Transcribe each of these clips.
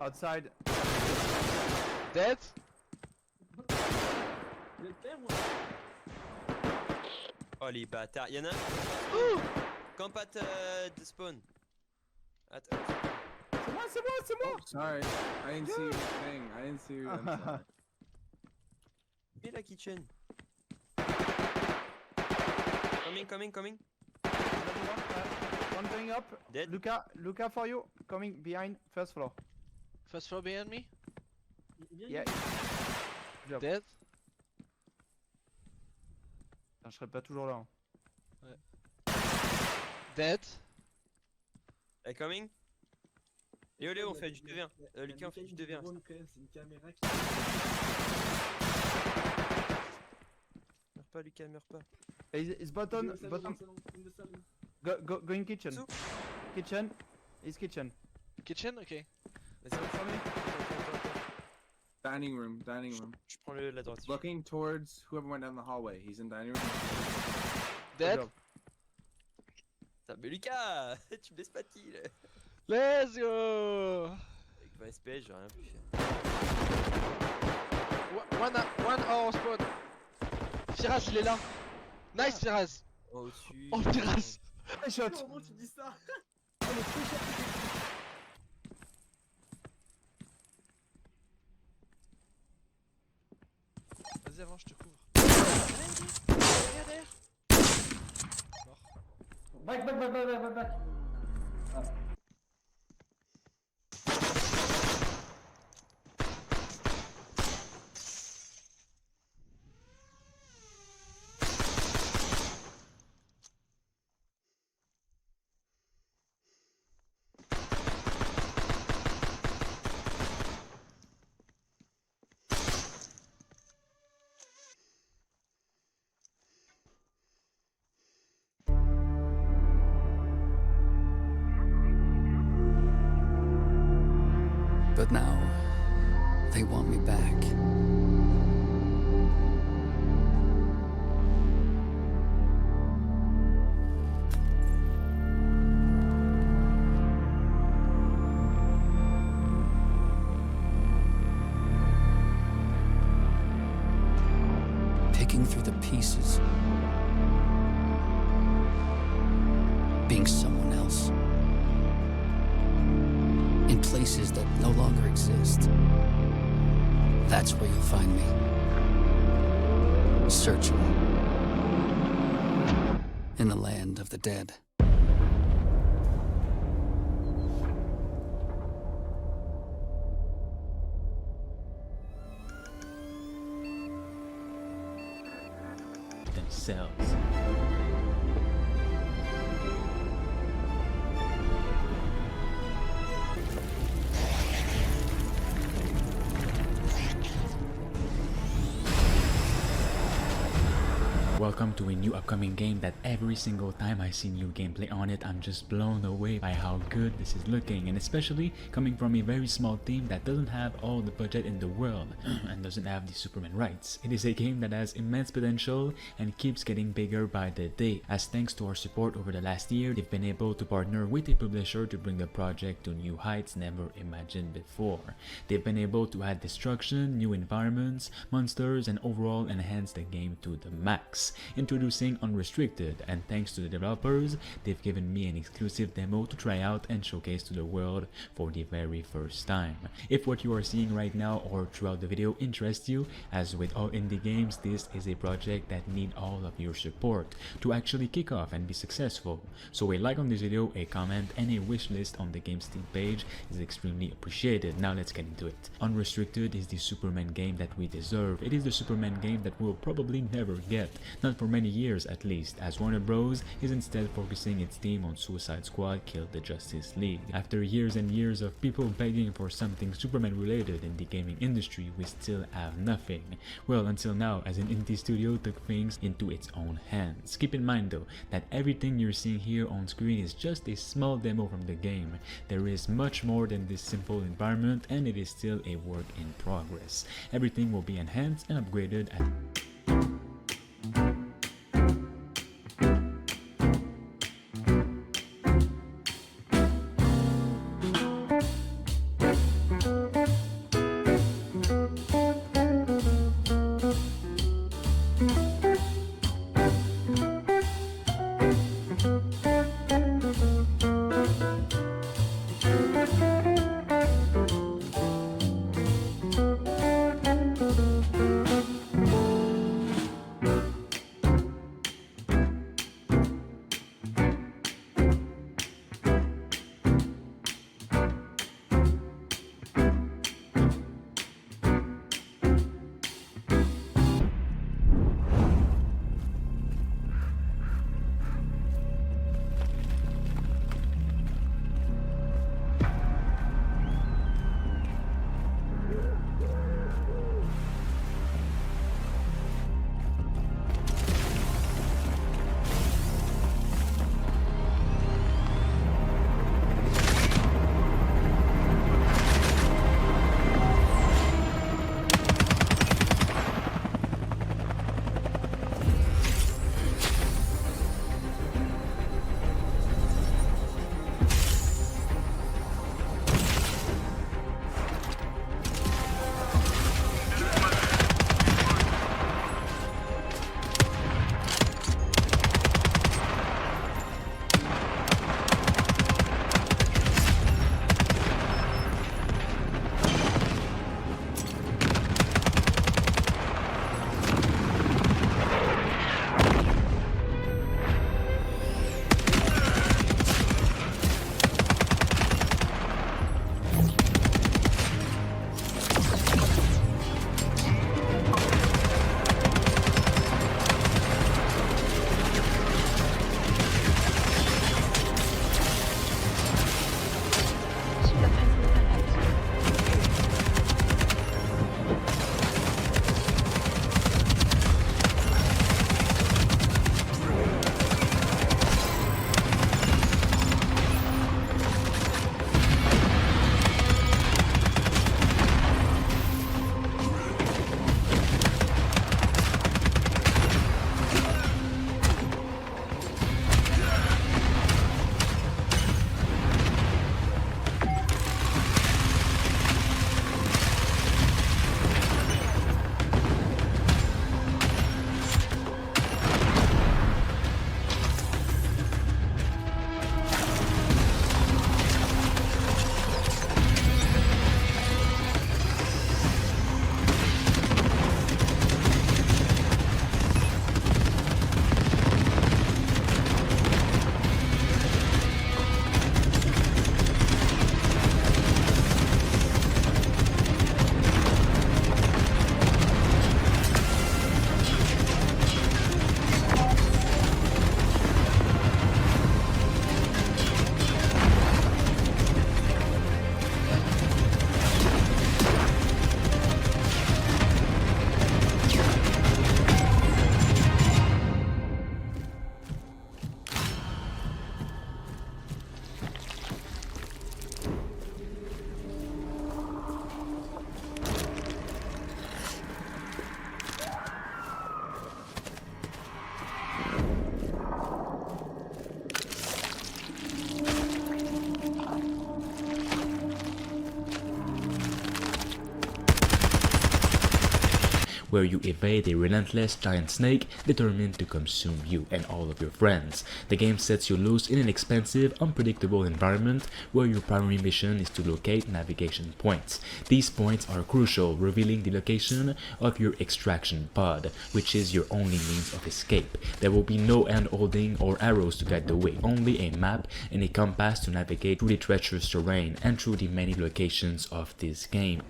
Outside. Dead. Oh les bâtards, y'en a un. Camp at the spawn. Attends. C'est moi. Oh, sorry, I didn't see you thing. I didn't see you. I'm sorry. Et la kitchen. Coming. One going up. Dead. Luca for you. Coming behind first floor. First floor behind me. Yeah. Job. Dead. Putain, je serais pas toujours là. Hein. Dead. Hey, coming. Léo, on fait du 2v1. Lucas, on fait du 2v1. C'est une caméra qui... Meurs pas, Lucas, meurs pas. It's bottom. Go in kitchen. Soup. Kitchen. It's kitchen. Kitchen, ok. Vas-y, Dining room. je prends la droite. Looking towards whoever went down the hallway. He's in dining room. Dead. Putain, mais Lucas, tu me laisses pas de là. Let's go. Avec 20 SPS, j'ai rien pu faire. One hour spawn. Firaz, il est là. Nice, Firaz. Oh, au-dessus. Oh, Firaz. Shot. Comment tu dis ça? Vas-y, avant, je te couvre. Derrière. Mort. Back. But now, they want me back. Picking through the pieces. Being someone else. In places that no longer exist. That's where you'll find me. Searching. In the land of the dead. Themselves. Welcome to a new upcoming game that every single time I see new gameplay on it, I'm just blown away by how good this is looking, and especially coming from a very small team that doesn't have all the budget in the world and doesn't have the Superman rights. It is a game that has immense potential and keeps getting bigger by the day, as thanks to our support over the last year, they've been able to partner with a publisher to bring the project to new heights never imagined before. They've been able to add destruction, new environments, monsters, and overall enhance the game to the max. Introducing Unrestricted, and thanks to the developers, they've given me an exclusive demo to try out and showcase to the world for the very first time. If what you are seeing right now or throughout the video interests you, as with all indie games, this is a project that needs all of your support to actually kick off and be successful. So a like on this video, a comment, and a wish list on the game Steam page is extremely appreciated. Now let's get into it. Unrestricted is the Superman game that we deserve. It is the Superman game that we'll probably never get. Not for many years at least, as Warner Bros. Is instead focusing its team on Suicide Squad Kill the Justice League. After years and years of people begging for something Superman related in the gaming industry, we still have nothing. Well, until now, as an indie studio took things into its own hands. Keep in mind though, that everything you're seeing here on screen is just a small demo from the game. There is much more than this simple environment, and it is still a work in progress. Everything will be enhanced and upgraded at where you evade a relentless giant snake determined to consume you and all of your friends. The game sets you loose in an expensive, unpredictable environment where your primary mission is to locate navigation points. These points are crucial, revealing the location of your extraction pod, which is your only means of escape. There will be no hand-holding or arrows to guide the way, only a map and a compass to navigate through the treacherous terrain and through the many locations of this game.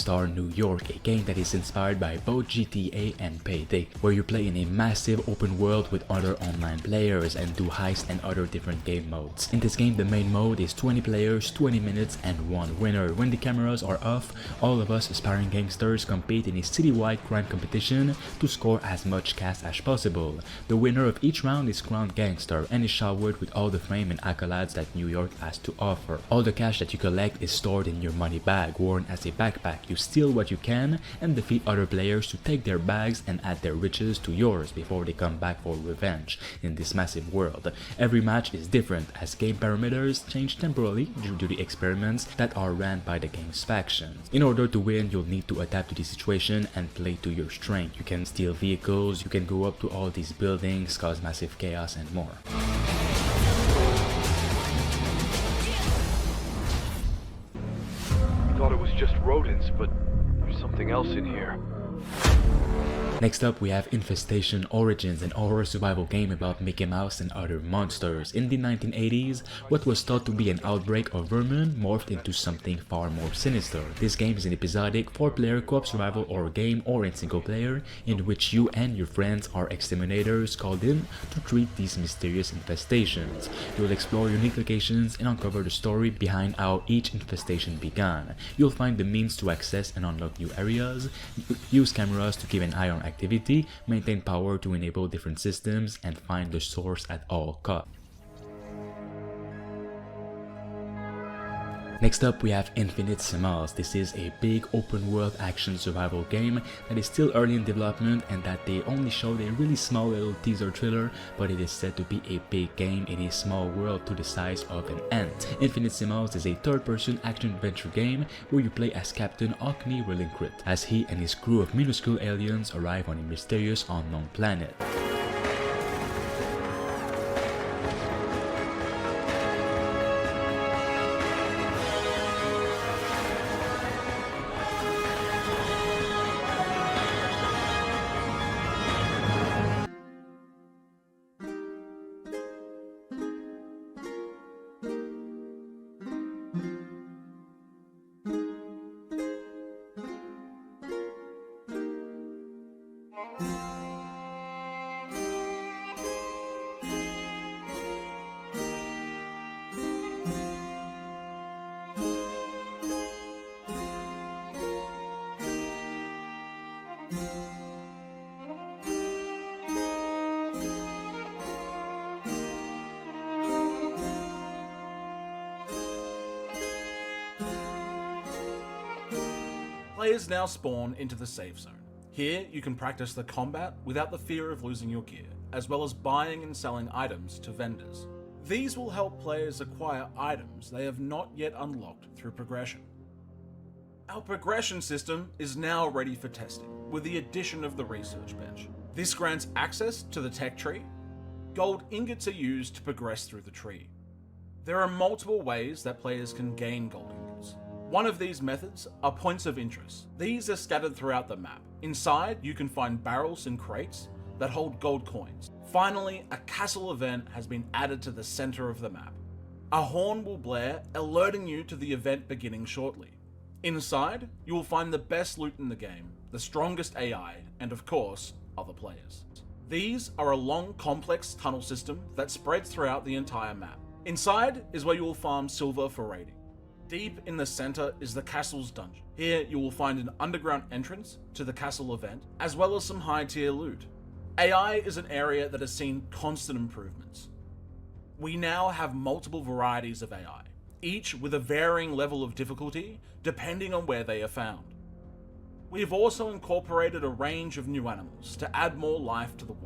Gangstar New York, a game that is inspired by both GTA and Payday, where you play in a massive open world with other online players and do heists and other different game modes. In this game, the main mode is 20 players, 20 minutes, and one winner. When the cameras are off, all of us aspiring gangsters compete in a citywide crime competition to score as much cash as possible. The winner of each round is crowned gangster and is showered with all the fame and accolades that New York has to offer. All the cash that you collect is stored in your money bag, worn as a backpack. You steal what you can and defeat other players to take their bags and add their riches to yours before they come back for revenge in this massive world. Every match is different as game parameters change temporarily due to the experiments that are ran by the game's factions. In order to win, you'll need to adapt to the situation and play to your strength. You can steal vehicles, you can go up to all these buildings, cause massive chaos and more. Thought it was just rodents, but there's something else in here. Next up, we have Infestation Origins, an horror survival game about Mickey Mouse and other monsters. In the 1980s, what was thought to be an outbreak of vermin morphed into something far more sinister. This game is an episodic 4-player co-op survival horror game, or in single player, in which you and your friends are exterminators called in to treat these mysterious infestations. You'll explore unique locations and uncover the story behind how each infestation began. You'll find the means to access and unlock new areas, use cameras to keep an eye on activity, maintain power to enable different systems, and find the source at all costs. Next up, we have Infinitesimals. This is a big open world action survival game that is still early in development and that they only showed a really small little teaser trailer, but it is said to be a big game in a small world to the size of an ant. Infinitesimals is a third-person action-adventure game where you play as Captain Orkney Relinquit, as he and his crew of minuscule aliens arrive on a mysterious unknown planet. Players now spawn into the safe zone. Here, you can practice the combat without the fear of losing your gear, as well as buying and selling items to vendors. These will help players acquire items they have not yet unlocked through progression. Our progression system is now ready for testing, with the addition of the research bench. This grants access to the tech tree. Gold ingots are used to progress through the tree. There are multiple ways that players can gain gold ingots. One of these methods are points of interest. These are scattered throughout the map. Inside, you can find barrels and crates that hold gold coins. Finally, a castle event has been added to the center of the map. A horn will blare, alerting you to the event beginning shortly. Inside, you will find the best loot in the game, the strongest AI, and of course, other players. These are a long, complex tunnel system that spreads throughout the entire map. Inside is where you will farm silver for raiding. Deep in the center is the castle's dungeon. Here you will find an underground entrance to the castle event, as well as some high tier loot. AI is an area that has seen constant improvements. We now have multiple varieties of AI, each with a varying level of difficulty depending on where they are found. We have also incorporated a range of new animals to add more life to the world.